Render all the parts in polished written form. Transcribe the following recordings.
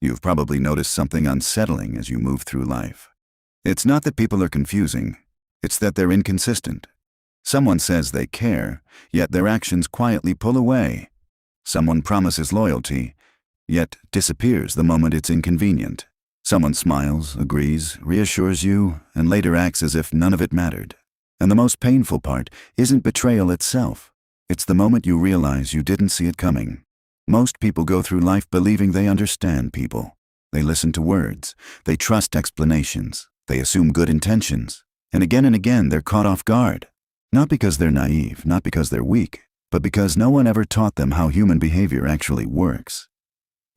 You've probably noticed something unsettling as you move through life. It's not that people are confusing, it's that they're inconsistent. Someone says they care, yet their actions quietly pull away. Someone promises loyalty, yet disappears the moment it's inconvenient. Someone smiles, agrees, reassures you, and later acts as if none of it mattered. And the most painful part isn't betrayal itself. It's the moment you realize you didn't see it coming. Most people go through life believing they understand people. They listen to words. They trust explanations. They assume good intentions. And again they're caught off guard. Not because they're naive, not because they're weak, but because no one ever taught them how human behavior actually works.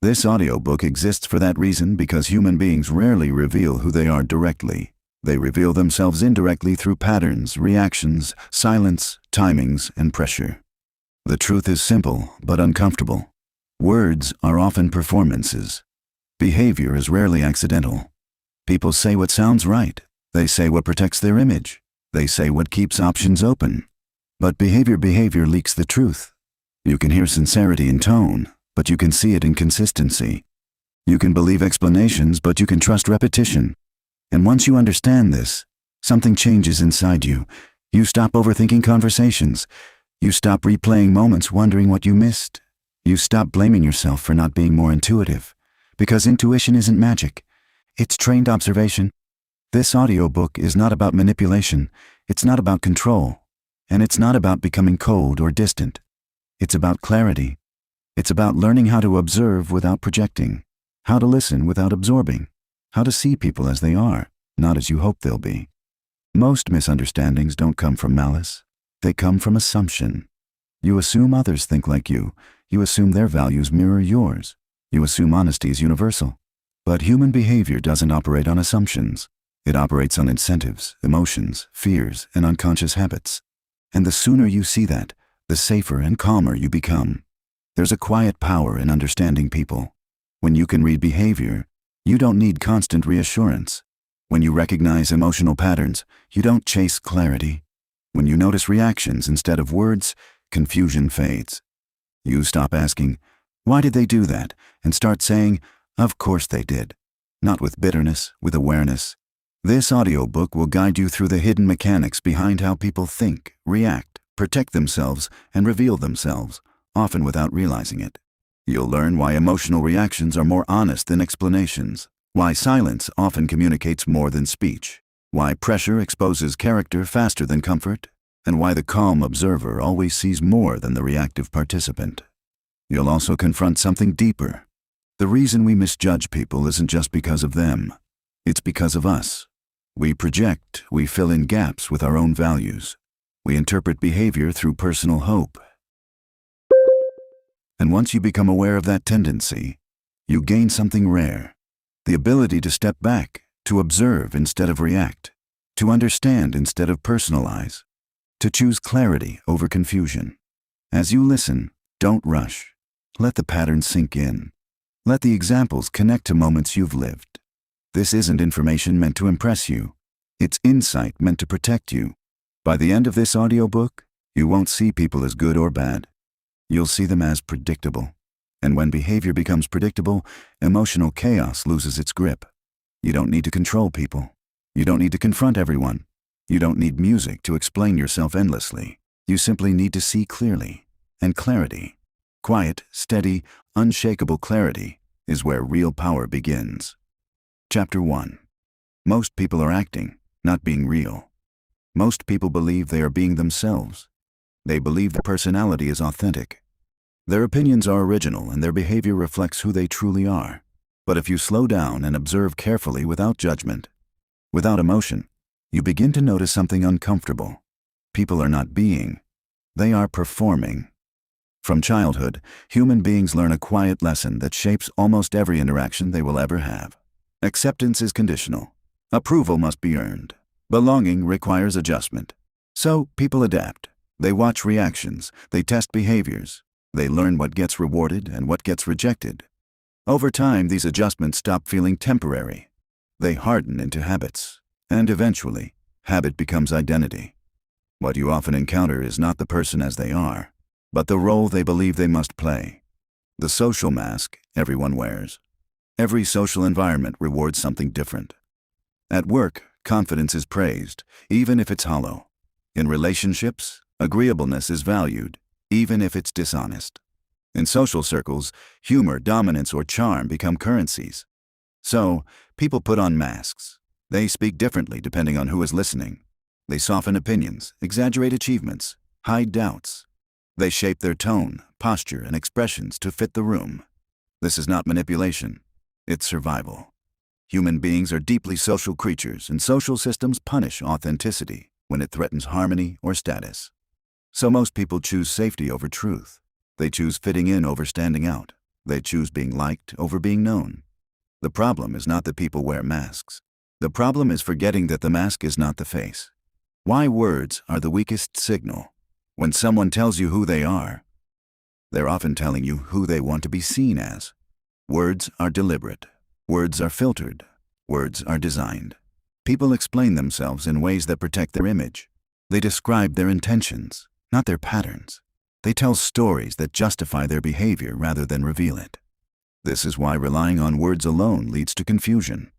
This audiobook exists for that reason, because human beings rarely reveal who they are directly. They reveal themselves indirectly through patterns, reactions, silence, timings, and pressure. The truth is simple but uncomfortable. Words are often performances. Behavior is rarely accidental. People say what sounds right. They say what protects their image. They say what keeps options open. But behavior leaks the truth. You can hear sincerity in tone, but you can see it in consistency. You can believe explanations, but you can trust repetition. And once you understand this, something changes inside you. You stop overthinking conversations. You stop replaying moments wondering what you missed. You stop blaming yourself for not being more intuitive. Because intuition isn't magic. It's trained observation. This audiobook is not about manipulation. It's not about control. And it's not about becoming cold or distant. It's about clarity. It's about learning how to observe without projecting, how to listen without absorbing, how to see people as they are, not as you hope they'll be. Most misunderstandings don't come from malice. They come from assumption. You assume others think like you. You assume their values mirror yours. You assume honesty is universal. But human behavior doesn't operate on assumptions. It operates on incentives, emotions, fears, and unconscious habits. And the sooner you see that, the safer and calmer you become. There's a quiet power in understanding people. When you can read behavior, you don't need constant reassurance. When you recognize emotional patterns, you don't chase clarity. When you notice reactions instead of words, confusion fades. You stop asking, "Why did they do that?" and start saying, "Of course they did." Not with bitterness, with awareness. This audiobook will guide you through the hidden mechanics behind how people think, react, protect themselves, and reveal themselves, often without realizing it. You'll learn why emotional reactions are more honest than explanations, why silence often communicates more than speech, why pressure exposes character faster than comfort, and why the calm observer always sees more than the reactive participant. You'll also confront something deeper. The reason we misjudge people isn't just because of them. It's because of us. We project, we fill in gaps with our own values. We interpret behavior through personal hope. And once you become aware of that tendency, you gain something rare. The ability to step back, to observe instead of react, to understand instead of personalize, to choose clarity over confusion. As you listen, don't rush. Let the patterns sink in. Let the examples connect to moments you've lived. This isn't information meant to impress you. It's insight meant to protect you. By the end of this audiobook, you won't see people as good or bad. You'll see them as predictable. And when behavior becomes predictable, emotional chaos loses its grip. You don't need to control people. You don't need to confront everyone. You don't need music to explain yourself endlessly. You simply need to see clearly. And clarity, quiet, steady, unshakable clarity, is where real power begins. Chapter 1. Most people are acting, not being real. Most people believe they are being themselves. They believe their personality is authentic. Their opinions are original and their behavior reflects who they truly are. But if you slow down and observe carefully without judgment, without emotion, you begin to notice something uncomfortable. People are not being, they are performing. From childhood, human beings learn a quiet lesson that shapes almost every interaction they will ever have. Acceptance is conditional. Approval must be earned. Belonging requires adjustment. So people adapt. They watch reactions. They test behaviors. They learn what gets rewarded and what gets rejected. Over time, these adjustments stop feeling temporary. They harden into habits. And eventually, habit becomes identity. What you often encounter is not the person as they are, but the role they believe they must play. The social mask everyone wears. Every social environment rewards something different. At work, confidence is praised, even if it's hollow. In relationships, agreeableness is valued, even if it's dishonest. In social circles, humor, dominance, or charm become currencies. So, people put on masks. They speak differently depending on who is listening. They soften opinions, exaggerate achievements, hide doubts. They shape their tone, posture, and expressions to fit the room. This is not manipulation. It's survival. Human beings are deeply social creatures, and social systems punish authenticity when it threatens harmony or status. So most people choose safety over truth. They choose fitting in over standing out. They choose being liked over being known. The problem is not that people wear masks. The problem is forgetting that the mask is not the face. Why words are the weakest signal. When someone tells you who they are, they're often telling you who they want to be seen as. Words are deliberate. Words are filtered. Words are designed. People explain themselves in ways that protect their image. They describe their intentions, not their patterns. They tell stories that justify their behavior rather than reveal it. This is why relying on words alone leads to confusion.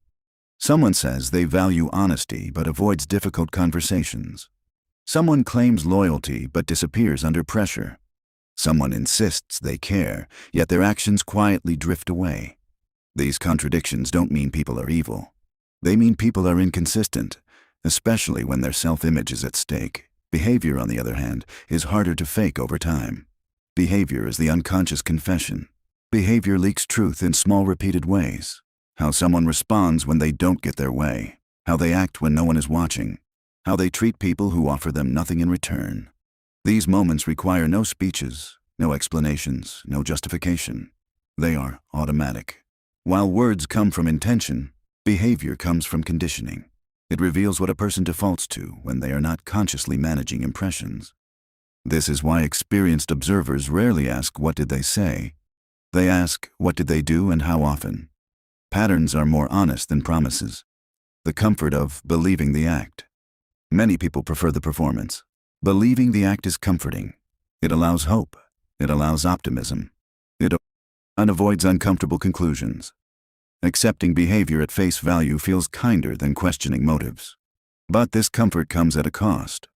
Someone says they value honesty but avoids difficult conversations. Someone claims loyalty but disappears under pressure. Someone insists they care, yet their actions quietly drift away. These contradictions don't mean people are evil. They mean people are inconsistent, especially when their self-image is at stake. Behavior, on the other hand, is harder to fake over time. Behavior is the unconscious confession. Behavior leaks truth in small, repeated ways. How someone responds when they don't get their way. How they act when no one is watching. How they treat people who offer them nothing in return. These moments require no speeches, no explanations, no justification. They are automatic. While words come from intention, behavior comes from conditioning. It reveals what a person defaults to when they are not consciously managing impressions. This is why experienced observers rarely ask, "What did they say?" They ask, "What did they do and how often?" Patterns are more honest than promises. The comfort of believing the act. Many people prefer the performance. Believing the act is comforting. It allows hope. It allows optimism. It avoids uncomfortable conclusions. Accepting behavior at face value feels kinder than questioning motives. But this comfort comes at a cost.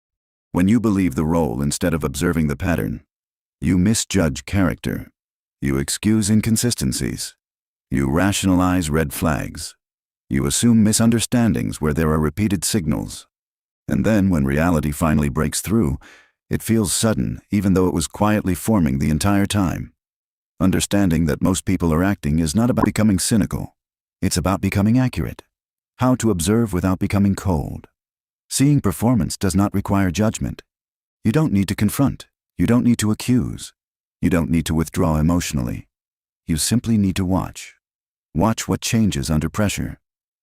When you believe the role instead of observing the pattern, you misjudge character. You excuse inconsistencies. You rationalize red flags. You assume misunderstandings where there are repeated signals. And then, when reality finally breaks through, it feels sudden, even though it was quietly forming the entire time. Understanding that most people are acting is not about becoming cynical. It's about becoming accurate. How to observe without becoming cold. Seeing performance does not require judgment. You don't need to confront. You don't need to accuse. You don't need to withdraw emotionally. You simply need to watch. Watch what changes under pressure.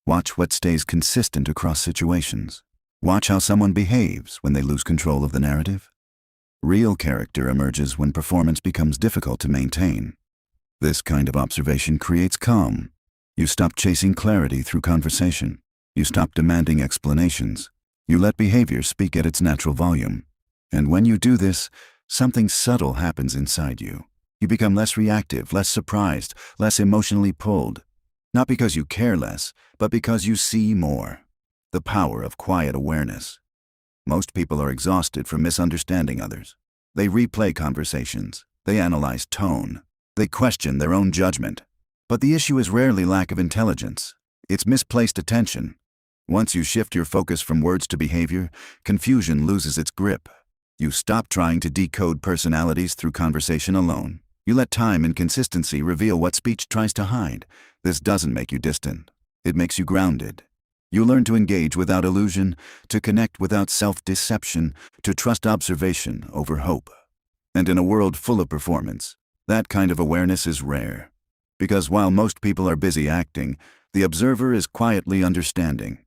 Watch what stays consistent across situations. Watch how someone behaves when they lose control of the narrative. Real character emerges when performance becomes difficult to maintain. This kind of observation creates calm. You stop chasing clarity through conversation. You stop demanding explanations. You let behavior speak at its natural volume. And when you do this, something subtle happens inside you. You become less reactive, less surprised, less emotionally pulled. Not because you care less, but because you see more. The power of quiet awareness. Most people are exhausted from misunderstanding others. They replay conversations. They analyze tone. They question their own judgment. But the issue is rarely lack of intelligence. It's misplaced attention. Once you shift your focus from words to behavior, confusion loses its grip. You stop trying to decode personalities through conversation alone. You let time and consistency reveal what speech tries to hide. This doesn't make you distant. It makes you grounded. You learn to engage without illusion, to connect without self-deception, to trust observation over hope. And in a world full of performance, that kind of awareness is rare. Because while most people are busy acting, the observer is quietly understanding.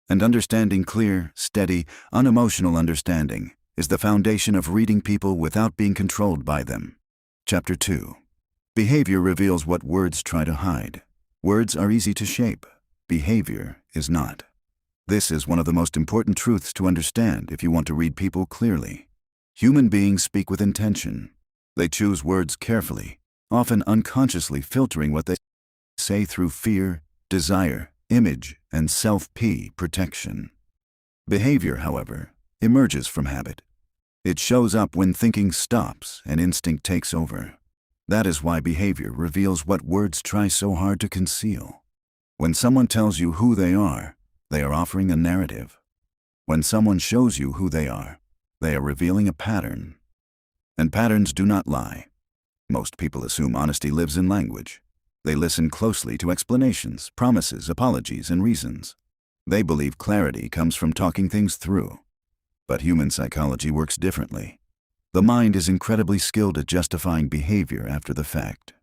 And understanding clear, steady, unemotional understanding is the foundation of reading people without being controlled by them. Chapter 2. Behavior reveals what words try to hide. Words are easy to shape. Behavior is not. This is one of the most important truths to understand if you want to read people clearly. Human beings speak with intention. They choose words carefully, often unconsciously filtering what they say. say through fear, desire, image, and self-P protection. Behavior, however, emerges from habit. It shows up when thinking stops and instinct takes over. That is why behavior reveals what words try so hard to conceal. When someone tells you who they are offering a narrative. When someone shows you who they are revealing a pattern. And patterns do not lie. Most people assume honesty lives in language. They listen closely to explanations, promises, apologies, and reasons. They believe clarity comes from talking things through. But human psychology works differently. The mind is incredibly skilled at justifying behavior after the fact.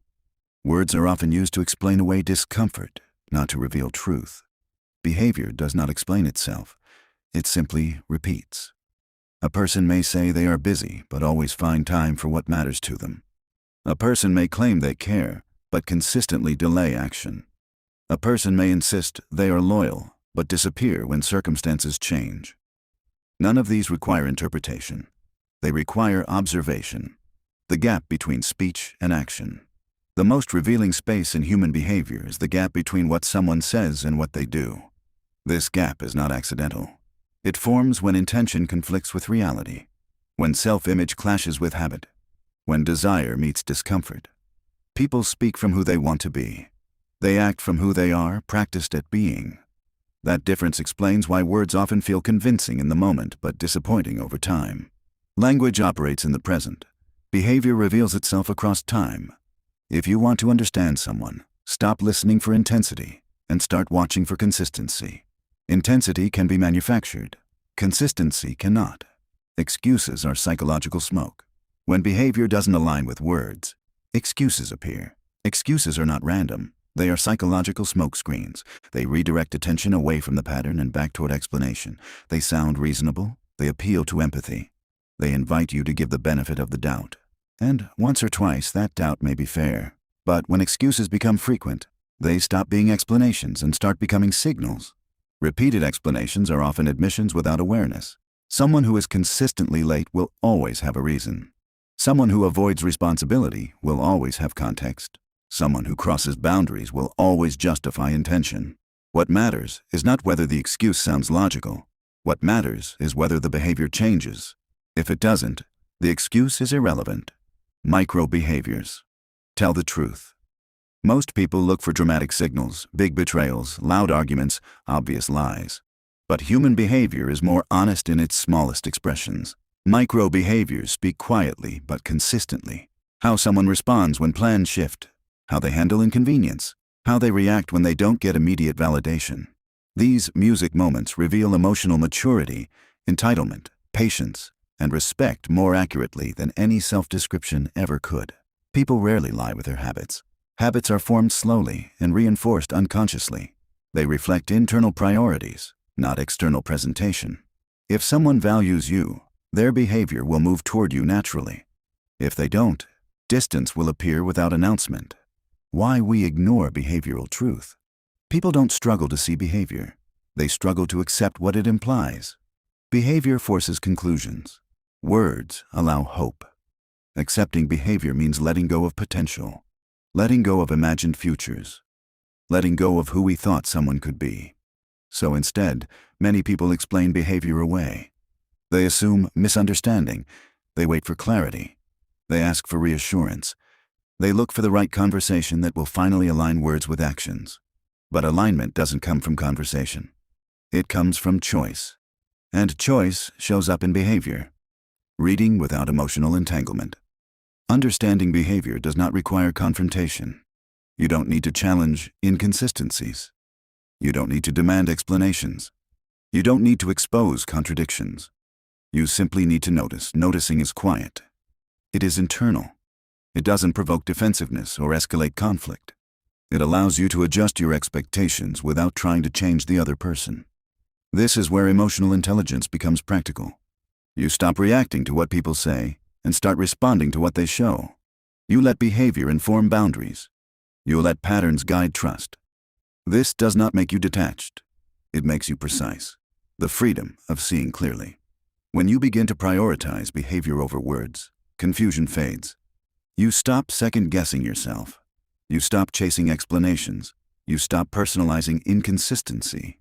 Words are often used to explain away discomfort, not to reveal truth. Behavior does not explain itself. It simply repeats. A person may say they are busy, but always find time for what matters to them. A person may claim they care, but consistently delay action. A person may insist they are loyal, but disappear when circumstances change. None of these require interpretation. They require observation. The gap between speech and action. The most revealing space in human behavior is the gap between what someone says and what they do. This gap is not accidental. It forms when intention conflicts with reality, when self-image clashes with habit, when desire meets discomfort. People speak from who they want to be. They act from who they are, practiced at being. That difference explains why words often feel convincing in the moment but disappointing over time. Language operates in the present. Behavior reveals itself across time. If you want to understand someone, stop listening for intensity and start watching for consistency. Intensity can be manufactured. Consistency cannot. Excuses are psychological smoke. When behavior doesn't align with words, excuses appear. Excuses are not random. They are psychological smoke screens. They redirect attention away from the pattern and back toward explanation. They sound reasonable. They appeal to empathy. They invite you to give the benefit of the doubt. And once or twice, that doubt may be fair. But when excuses become frequent, they stop being explanations and start becoming signals. Repeated explanations are often admissions without awareness. Someone who is consistently late will always have a reason. Someone who avoids responsibility will always have context. Someone who crosses boundaries will always justify intention. What matters is not whether the excuse sounds logical. What matters is whether the behavior changes. If it doesn't, the excuse is irrelevant. Micro behaviors. Tell the truth. Most people look for dramatic signals, big betrayals, loud arguments, obvious lies. But human behavior is more honest in its smallest expressions. Micro behaviors speak quietly but consistently. How someone responds when plans shift. How they handle inconvenience. How they react when they don't get immediate validation. These music moments reveal emotional maturity, entitlement, patience, and respect more accurately than any self-description ever could. People rarely lie with their habits. Habits are formed slowly and reinforced unconsciously. They reflect internal priorities, not external presentation. If someone values you, their behavior will move toward you naturally. If they don't, distance will appear without announcement. Why we ignore behavioral truth. People don't struggle to see behavior. They struggle to accept what it implies. Behavior forces conclusions. Words allow hope. Accepting behavior means letting go of potential. Letting go of imagined futures. Letting go of who we thought someone could be. So instead, many people explain behavior away. They assume misunderstanding. They wait for clarity. They ask for reassurance. They look for the right conversation that will finally align words with actions. But alignment doesn't come from conversation. It comes from choice. And choice shows up in behavior. Reading without emotional entanglement. Understanding behavior does not require confrontation. You don't need to challenge inconsistencies. You don't need to demand explanations. You don't need to expose contradictions. You simply need to notice. Noticing is quiet. It is internal. It doesn't provoke defensiveness or escalate conflict. It allows you to adjust your expectations without trying to change the other person. This is where emotional intelligence becomes practical. You stop reacting to what people say and start responding to what they show. You let behavior inform boundaries. You let patterns guide trust. This does not make you detached. It makes you precise. The freedom of seeing clearly. When you begin to prioritize behavior over words, confusion fades. You stop second-guessing yourself. You stop chasing explanations. You stop personalizing inconsistency.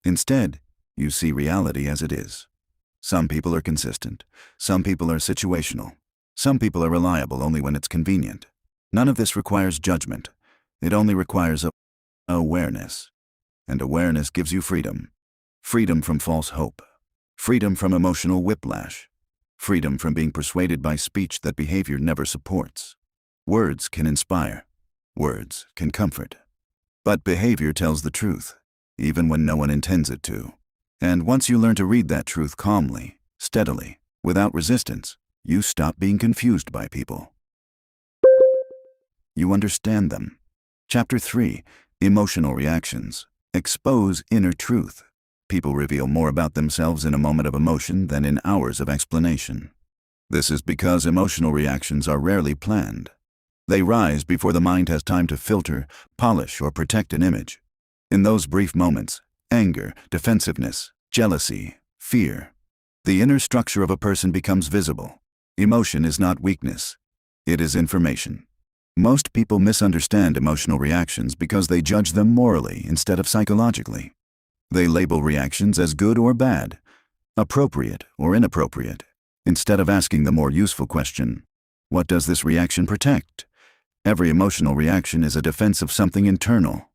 Instead, you see reality as it is. Some people are consistent. Some people are situational. Some people are reliable only when it's convenient. None of this requires judgment. It only requires awareness. And awareness gives you freedom. Freedom from false hope. Freedom from emotional whiplash. Freedom from being persuaded by speech that behavior never supports. Words can inspire. Words can comfort. But behavior tells the truth, even when no one intends it to. And once you learn to read that truth calmly, steadily, without resistance, you stop being confused by people. You understand them. Chapter 3. Emotional Reactions. Expose inner truth. People reveal more about themselves in a moment of emotion than in hours of explanation. This is because emotional reactions are rarely planned. They rise before the mind has time to filter, polish, or protect an image. In those brief moments, anger, defensiveness, jealousy, fear, the inner structure of a person becomes visible. Emotion is not weakness. It is information. Most people misunderstand emotional reactions because they judge them morally instead of psychologically. They label reactions as good or bad, appropriate or inappropriate, instead of asking the more useful question, what does this reaction protect? Every emotional reaction is a defense of something internal.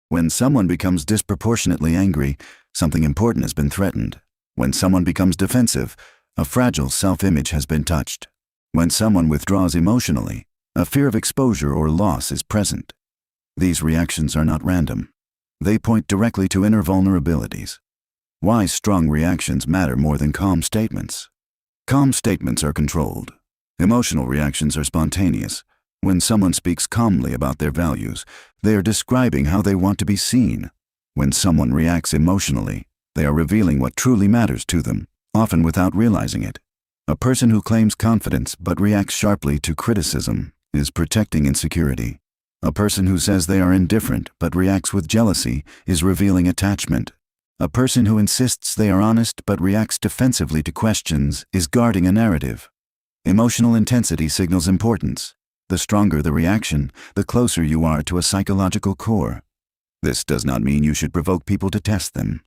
When someone becomes disproportionately angry, something important has been threatened. When someone becomes defensive, a fragile self-image has been touched. When someone withdraws emotionally, a fear of exposure or loss is present. These reactions are not random. They point directly to inner vulnerabilities. Why strong reactions matter more than calm statements. Calm statements are controlled. Emotional reactions are spontaneous. When someone speaks calmly about their values, they are describing how they want to be seen. When someone reacts emotionally, they are revealing what truly matters to them, often without realizing it. A person who claims confidence but reacts sharply to criticism is protecting insecurity. A person who says they are indifferent but reacts with jealousy is revealing attachment. A person who insists they are honest but reacts defensively to questions is guarding a narrative. Emotional intensity signals importance. The stronger the reaction, the closer you are to a psychological core. This does not mean you should provoke people to test them.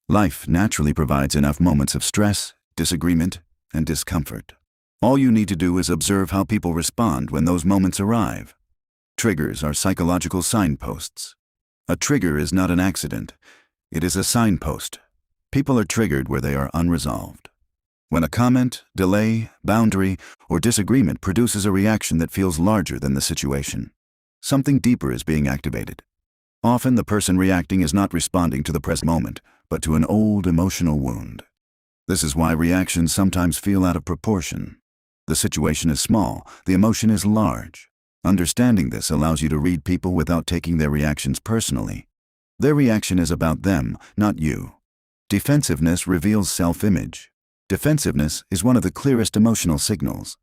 Life naturally provides enough moments of stress, disagreement, and discomfort. All you need to do is observe how people respond when those moments arrive. Triggers are psychological signposts. A trigger is not an accident. It is a signpost. People are triggered where they are unresolved. When a comment, delay, boundary, or disagreement produces a reaction that feels larger than the situation, something deeper is being activated. Often the person reacting is not responding to the present moment, but to an old emotional wound. This is why reactions sometimes feel out of proportion. The situation is small, the emotion is large. Understanding this allows you to read people without taking their reactions personally. Their reaction is about them, not you. Defensiveness reveals self-image. Defensiveness is one of the clearest emotional signals.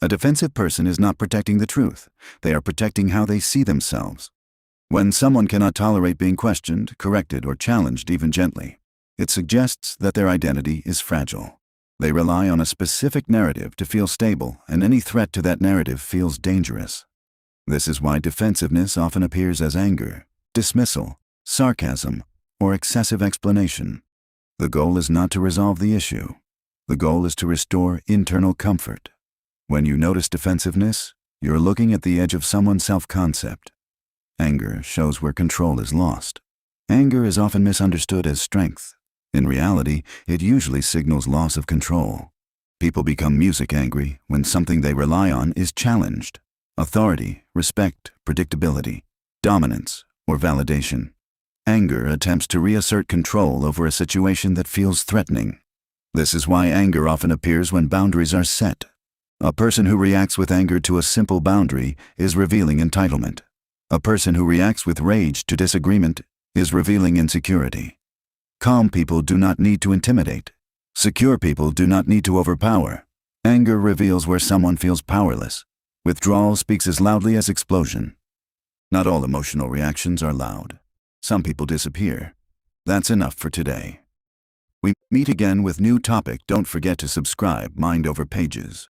A defensive person is not protecting the truth. They are protecting how they see themselves. When someone cannot tolerate being questioned, corrected, or challenged even gently, it suggests that their identity is fragile. They rely on a specific narrative to feel stable, and any threat to that narrative feels dangerous. This is why defensiveness often appears as anger, dismissal, sarcasm, or excessive explanation. The goal is not to resolve the issue. The goal is to restore internal comfort. When you notice defensiveness, you're looking at the edge of someone's self-concept. Anger shows where control is lost. Anger is often misunderstood as strength. In reality, it usually signals loss of control. People become music angry when something they rely on is challenged. Authority, respect, predictability, dominance, or validation. Anger attempts to reassert control over a situation that feels threatening. This is why anger often appears when boundaries are set. A person who reacts with anger to a simple boundary is revealing entitlement. A person who reacts with rage to disagreement is revealing insecurity. Calm people do not need to intimidate. Secure people do not need to overpower. Anger reveals where someone feels powerless. Withdrawal speaks as loudly as explosion. Not all emotional reactions are loud. Some people disappear. That's enough for today. We meet again with new topic. Don't forget to subscribe. Mind Over Pages.